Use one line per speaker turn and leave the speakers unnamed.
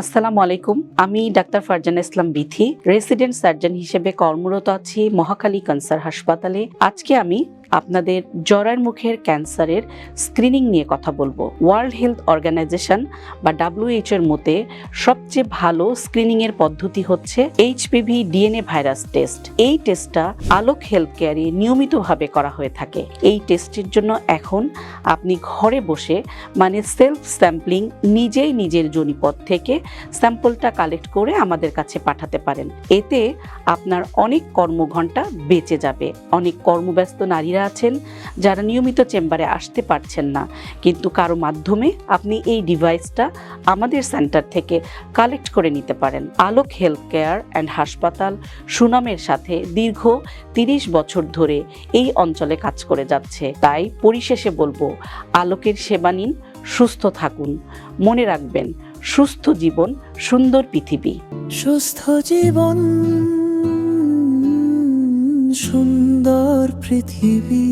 আসসালামু আলাইকুম। আমি ডাক্তার ফারজানা ইসলাম বিথি, রেসিডেন্ট সার্জন হিসেবে কর্মরত আছি মহাখালী ক্যান্সার হাসপাতালে। আজকে আমি আপনাদের জরায়ুর মুখের ক্যান্সারের স্ক্রিনিং নিয়ে কথা বলবো। ওয়ার্ল্ড হেলথ অর্গানাইজেশন বা WHO এর মতে সবচেয়ে ভালো স্ক্রিনিং এর পদ্ধতি হচ্ছে HPV DNA ভাইরাস টেস্ট। এই টেস্টটা আলোক হেলথ কেয়ারে নিয়মিতভাবে করা হয়ে থাকে। এই টেস্টের জন্য এখন আপনি ঘরে বসে সেলফ স্যাম্পলিং নিজেই নিজের জনিপদ থেকে স্যাম্পলটা কালেক্ট করে আমাদের কাছে পাঠাতে পারেন। এতে আপনার অনেক কর্মঘণ্টা বেঁচে যাবে। অনেক কর্মব্যস্ত নারীরা আছেন যারা নিয়মিত চেম্বারে আসতে পারছেন না, কিন্তু কারো মাধ্যমে আপনি এই ডিভাইসটা আমাদের সেন্টার থেকে কালেক্ট করে নিতে পারেন। আলোক হেলথ কেয়ার অ্যান্ড হাসপাতাল সুনামের সাথে দীর্ঘ 30 বছর ধরে এই অঞ্চলে কাজ করে যাচ্ছে। তাই পরিশেষে বলবো, আলোকের সেবা নিন, সুস্থ থাকুন। মনে রাখবেন, সুস্থ জীবন সুন্দর পৃথিবী।
সুস্থ জীবন সুন্দর পৃথিবী।